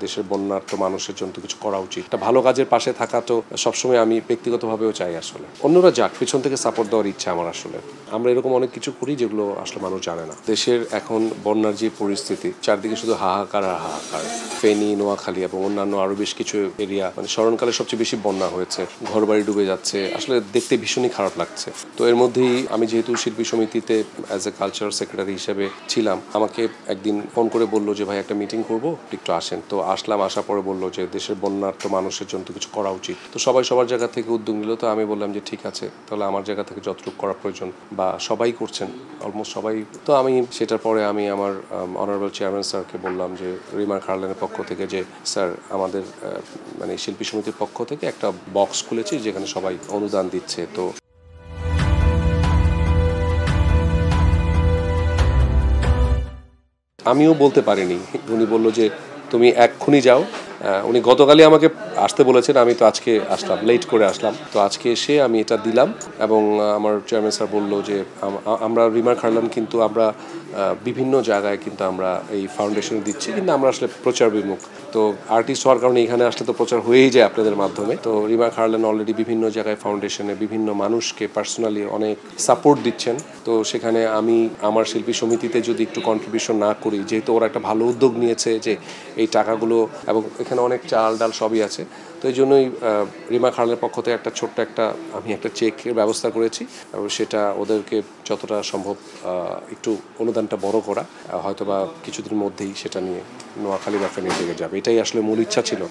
দেশের বন্যার্ত মানুষের জন্য কিছু করা উচিত। একটা ভালো কাজের পাশে থাকা তো সবসময় আমি ব্যক্তিগতভাবেও চাই। আসলে অন্যরা যাক, পিছন থেকে সাপোর্ট দেওয়ার ইচ্ছা আমার। আসলে আমরা এরকম অনেক কিছু করি যেগুলো আসলে মানুষ জানে না। দেশের এখন বন্যার যে পরিস্থিতি, চারদিকে শুধু হাহাকার আর হাহাকার। ফেনী, নোয়াখালী এবং অন্যান্য আরো বেশ কিছু এরিয়া, মানে স্মরণকালে সবচেয়ে বেশি বন্যা হয়েছে, ঘরবাড়ি ডুবে যাচ্ছে। আসলে দেখতে ভীষণই খারাপ লাগছে। তো এর মধ্যেই আমি যেহেতু শিল্পী সমিতিতে অ্যাজ এ কালচারাল সেক্রেটারি হিসেবে ছিলাম, আমাকে একদিন ফোন করে বললো যে ভাই একটা মিটিং করবো, একটু আসেন। তো আসলাম, আসার পরে বললো যে দেশের বন্যার্ত মানুষের জন্য কিছু করা উচিত। তো সবাই সবার জায়গা থেকে উদ্যোগ নিল। তো আমি বললাম যে ঠিক আছে, তাহলে আমার জায়গা থেকে যতটুকু করা প্রয়োজন, বা সবাই করছেন, অলমোস্ট সবাই। তো আমি সেটার পরে আমি আমার অনারেবল চেয়ারম্যান স্যারকে বললাম যে রিমার খারল্যান্ডের পক্ষ থেকে যে স্যার, আমাদের মানে শিল্পী সমিতির পক্ষ থেকে একটা বক্স খুলেছি যেখানে সবাই অনুদান দিচ্ছে। তো আমিও বলতে পারিনি। উনি বলল যে তুমি এক্ষুনি যাও। উনি গতকালই আমাকে আসতে বলেছেন, আমি তো আজকে আসলাম, লেট করে আসলাম। তো আজকে এসে আমি এটা দিলাম এবং আমার চেয়ারম্যান স্যার বললো যে আমরা রিমার খারল্যান্ড কিন্তু আমরা বিভিন্ন জায়গায় কিন্তু আমরা এই ফাউন্ডেশন দিচ্ছি, কিন্তু আমরা আসলে প্রচার বিমুখ। তো আর্টিস্ট হওয়ার কারণে এখানে আসলে তো প্রচার হয়েই যায় আপনাদের মাধ্যমে। তো রিমার খারল্যান্ড অলরেডি বিভিন্ন জায়গায় ফাউন্ডেশনে বিভিন্ন মানুষকে পার্সোনালি অনেক সাপোর্ট দিচ্ছেন। তো সেখানে আমি আমার শিল্পী সমিতিতে যদি একটু কন্ট্রিবিউশন না করি, যেহেতু ওরা একটা ভালো উদ্যোগ নিয়েছে যে এই টাকাগুলো, এবং এখানে অনেক চাল ডাল সবই আছে, তো এই জন্যই রিমা খারল্যান্ডের পক্ষ থেকে একটা ছোট্ট আমি একটা চেকের ব্যবস্থা করেছি, এবং সেটা ওদেরকে যতটা সম্ভব একটু অনুদানটা বড় করা, হয়তোবা কিছুদিন মধ্যেই সেটা নিয়ে নোয়াখালী বা ফেনীর দিকে যাবে। এটাই আসলে মূল ইচ্ছা ছিল,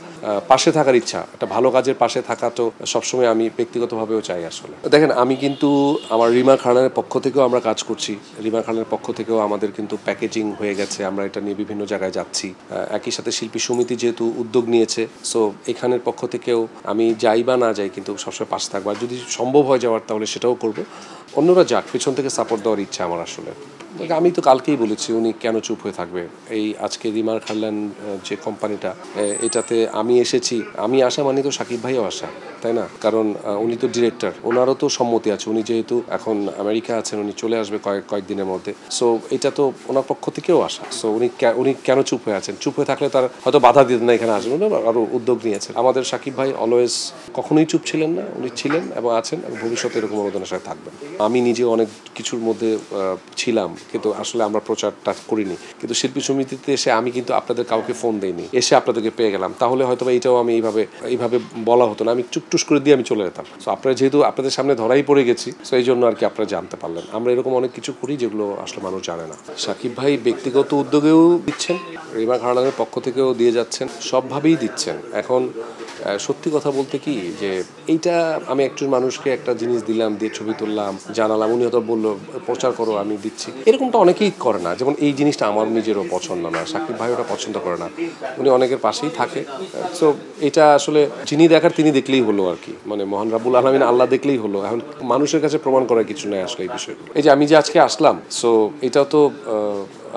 পাশে থাকার ইচ্ছা। একটা ভালো কাজের পাশে থাকা তো সবসময় আমি ব্যক্তিগতভাবেও চাই। আসলে দেখেন, আমি কিন্তু আমার রিমা খারল্যান্ডের পক্ষ থেকেও আমরা কাজ করছি। রিমা খারল্যান্ডের পক্ষ থেকেও আমাদের কিন্তু প্যাকেজিং হয়ে গেছে, আমরা এটা নিয়ে বিভিন্ন জায়গায় যাচ্ছি। একই সাথে শিল্পী সমিতি যেহেতু উদ্যোগ নিয়েছে, সো এখানের পক্ষ থেকেও আমি যাই বা না যাই কিন্তু সবসময় পাশে থাকবো, আর যদি সম্ভব হয় যাওয়ার তাহলে সেটাও করব। অন্যরা যাক, পিছন থেকে সাপোর্ট দেওয়ার ইচ্ছা আমার। আসলে আমি তো কালকেই বলেছি, উনি কেন চুপ হয়ে থাকবে। এই আজকে রিমার খারল্যান্ড যে কোম্পানিটা, এটাতে আমি এসেছি, আমি আসা মানে তো সাকিব ভাইও আসা, তাই না? কারণ উনি তো ডিরেক্টর, ওনারও তো সম্মতি আছে। উনি যেহেতু এখন আমেরিকা আছেন, উনি চলে আসবে কয়েকদিনের মধ্যে। সো এটা তো ওনার পক্ষ থেকেও আসা। সো উনি কেন চুপ হয়ে আছেন? চুপ হয়ে থাকলে তার হয়তো বাধা দিতেন না এখানে আসবেন, আরও উদ্যোগ নিয়েছেন। আমাদের সাকিব ভাই অলওয়েজ কখনোই চুপ ছিলেন না, উনি ছিলেন এবং আছেন, এবং ভবিষ্যতে এরকম অনুদানের সাথে থাকবেন। আমি নিজে অনেক কিছুর মধ্যে ছিলাম, কিন্তু আসলে আমরা প্রচারটা করিনি। কিন্তু শিল্পী সমিতিতে এসে আমি কিন্তু আপনাদের কাউকে ফোন দেইনি, এসে আপনাদেরকে পেয়ে গেলাম। তাহলে হয়তো এইটাও আমি এইভাবে বলা হতো না, আমি চুপটুস করে দিয়ে আমি চলে যেতাম। সো আপনারা যেহেতু আপনাদের সামনে ধরাই পড়ে গেছি, সো এই জন্য আর কি আপনারা জানতে পারলেন। আমরা এরকম অনেক কিছু করি যেগুলো আসলে মানুষ জানে না। সাকিব ভাই ব্যক্তিগত উদ্যোগেও দিচ্ছেন, রিমা খারল্যান্ডের পক্ষ থেকেও দিয়ে যাচ্ছেন, সবভাবেই দিচ্ছেন। এখন সত্যি কথা বলতে কি, যে এইটা আমি একজন মানুষকে একটা জিনিস দিলাম, দিয়ে ছবি তুললাম, জানালাম, উনি হয়তো বললো প্রচার করো, আমি দিচ্ছি, এরকমটা অনেকেই করে না। যেমন এই জিনিসটা আমার নিজেরও পছন্দ না, সাকিব ভাই ওটা পছন্দ করে না, উনি অনেকের পাশেই থাকে। সো এটা আসলে যিনি দেখার তিনি দেখলেই হলো আর কি, মানে মহান রাব্বুল আলামিন আল্লাহ দেখলেই হলো। এখন মানুষের কাছে প্রমাণ করার কিছু নেই আসলে এই বিষয়গুলো। এই যে আমি যে আজকে আসলাম, সো এটাও তো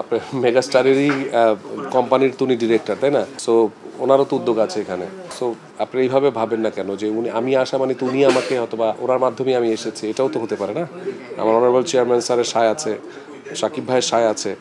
আপনার মেগাস্টারেরই কোম্পানির তো উনি ডিরেক্টর, তাই না? সো ওনারও তো উদ্যোগ আছে এখানে। সো আপনি এইভাবে ভাবেন না কেন যে আমি আসা মানে তো উনি আমাকে, অথবা ওনার মাধ্যমে আমি এসেছি, এটাও তো হতে পারে না। আমার অনারেবল চেয়ারম্যান স্যারের সায় আছে, সাকিব ভাইয়ের সায় আছে।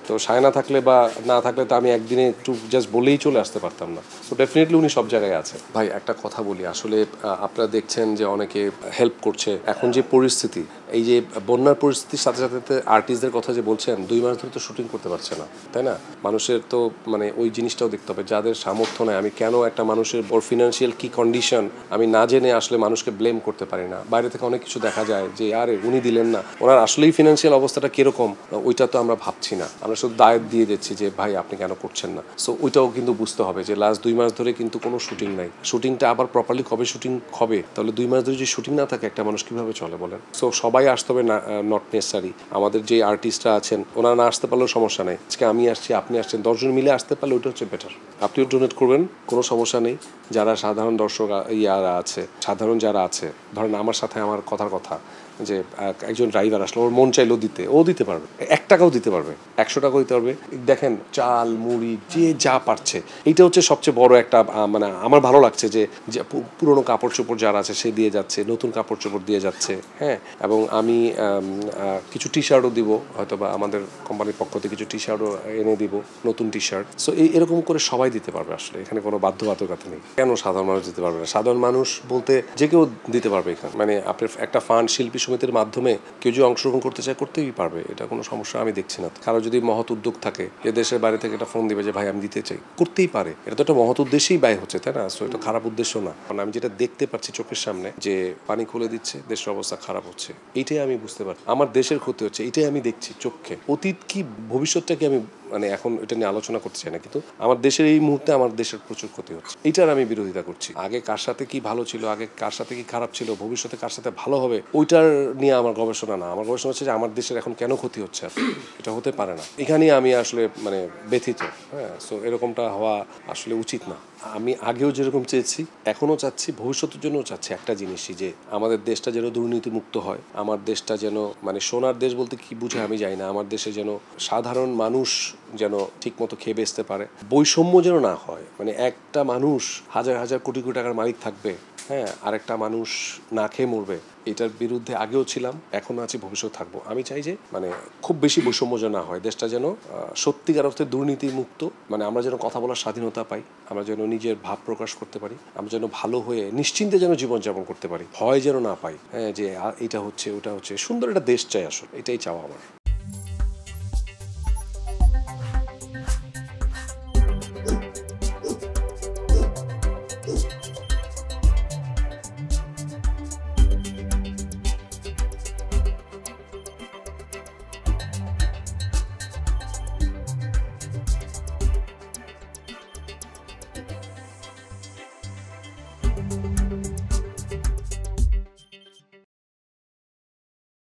তো সায় না থাকলে বা না থাকলে তো আমি একদিনে একটু জাস্ট বলেই চলে আসতে পারতাম না। সো ডেফিনেটলি উনি সব জায়গায় আছে। ভাই একটা কথা বলি, আসলে আপনারা দেখছেন যে অনেকে হেল্প করছে। এখন যে পরিস্থিতি, এই যে বন্যার পরিস্থিতির সাথে সাথে আর্টিস্টদের কথা যে বলছেন, 2 মাস ধরে তো শুটিং করতে পারছে না, তাই না? মানুষের তো মানে ওই জিনিসটাও দেখতে হবে, যাদের সামর্থ্য নেই। আমি কেন একটা মানুষের ওর ফিনান্সিয়াল কি কন্ডিশন আমি না জেনে আসলে মানুষকে ব্লেম করতে পারি না। বাইরে থেকে অনেক কিছু দেখা যায় যে আরে উনি দিলেন না, ওনার আসলেই ফিনান্সিয়াল অবস্থাটা কিরকম ওইটা তো আমরা ভাবছি না, আমরা শুধু দায়িত্ব দিয়ে দিচ্ছি যে ভাই আপনি কেন করছেন না। সো ওইটাও কিন্তু বুঝতে হবে যে লাস্ট 2 মাস ধরে কিন্তু কোনো শুটিং নাই। শুটিংটা আবার প্রপারলি কবে শুটিং হবে? তাহলে 2 মাস ধরে যদি শুটিং না থাকে একটা মানুষ কিভাবে চলে বলেন? সো সবাই আসতে হবে না, নট নেসেসারি। আমাদের যে আর্টিস্টরা আছেন ওনারা না আসতে পারলেও সমস্যা নেই। আজকে আমি আসছি, আপনি আসছেন, 10 জন মিলে আসতে পারলে ওইটা হচ্ছে বেটার। আপনিও ডোনেট করবেন, কোনো সমস্যা নেই। যারা সাধারণ দর্শক আছে, সাধারণ যারা আছে, ধরেন আমার সাথে আমার কথা যে একজন ড্রাইভার আসলো, ওর মন চাইলেও দিতে, ও দিতে পারবে, 1 টাকাও দিতে পারবে, 100 টাকাও দিতে পারবে। দেখেন চাল মুড়ি যে যা পারছে, এইটা হচ্ছে সবচেয়ে বড় একটা মানে আমার ভালো লাগছে যে পুরনো কাপড় চোপড় যারা আছে সে দিয়ে যাচ্ছে, নতুন কাপড় চোপড় দিয়ে যাচ্ছে। হ্যাঁ, এবং আমি কিছু টি শার্টও দিব, হয়তো বা আমাদের কোম্পানির পক্ষ থেকে কিছু টি শার্টও এনে দিব, নতুন টি শার্ট। সো এরকম করে সবাই দিতে পারবে, আসলে এখানে কোনো বাধ্যবাধকতা নেই। কেন সাধারণ মানুষ দিতে পারবে না? সাধারণ মানুষ বলতে যে কেউ দিতে পারবে এখানে, মানে আপনার একটা ফান্ড শিল্পী সমিতির মাধ্যমে কেউ যদি অংশগ্রহণ করতে চায় করতেই পারবে, এটা কোনো সমস্যা আমি দেখছি না। কারো যদি মহৎ উদ্যোগ থাকে যে দেশের বাইরে থেকে একটা ফোন দিবে যে ভাই আমি দিতে চাই, করতেই পারে, এটা তো একটা মহৎ উদ্দেশ্যেই ব্যয় হচ্ছে, তাই না? সো এটা খারাপ উদ্দেশ্য না। কারণ আমি যেটা দেখতে পাচ্ছি চোখের সামনে যে পানি খুলে দিচ্ছে, দেশের অবস্থা খারাপ হচ্ছে, এইটাই আমি বুঝতে পারছি। আমার দেশের ক্ষতি হচ্ছে, এটাই আমি দেখছি চোখে। অতীত কি ভবিষ্যৎটা কি আমি মানে এখন এটা নিয়ে আলোচনা করতে চাই না, কিন্তু আমার দেশের এই মুহূর্তে আমার দেশের প্রচুর ক্ষতি হচ্ছে, এটার আমি বিরোধিতা করছি। আগে কার সাথে কি ভালো ছিল, আগে কার সাথে কি খারাপ ছিল, ভবিষ্যতে কার সাথে ভালো হবে, ওইটার নিয়ে আমার গবেষণা না। আমার গবেষণা হচ্ছে যে আমার দেশের এখন কেন ক্ষতি হচ্ছে, এটা হতে পারে না। এখানেই আমি আসলে মানে ব্যথিত। হ্যাঁ, সো এরকমটা হওয়া আসলে উচিত না। আমি আগেও যেরকম চেয়েছি, এখনও চাচ্ছি, ভবিষ্যতের জন্যও চাচ্ছি একটা জিনিসই, যে আমাদের দেশটা যেন দুর্নীতিমুক্ত হয়, আমার দেশটা যেন মানে সোনার দেশ বলতে কি বুঝে আমি জানি না, আমার দেশে যেন সাধারণ মানুষ যেন ঠিকমতো খেয়ে বেচতে পারে, বৈষম্য যেন না হয়। মানে একটা মানুষ হাজার হাজার কোটি কোটি টাকার মালিক থাকবে, হ্যাঁ, আরেকটা মানুষ না খেয়ে মরবে, এটার বিরুদ্ধে আগেও ছিলাম, এখনও আছি, ভবিষ্যৎ থাকবো। আমি চাই যে মানে খুব বেশি বৈষম্য যেন না হয়, দেশটা যেন সত্যিকার অর্থে দুর্নীতি মুক্ত, মানে আমরা যেন কথা বলার স্বাধীনতা পাই, আমরা যেন নিজের ভাব প্রকাশ করতে পারি, আমরা যেন ভালো হয়ে নিশ্চিন্তে যেন জীবনযাপন করতে পারি, ভয় যেন না পাই, হ্যাঁ, যে এটা হচ্ছে ওটা হচ্ছে। সুন্দর একটা দেশ চাই, আসলে এটাই চাওয়া আমার।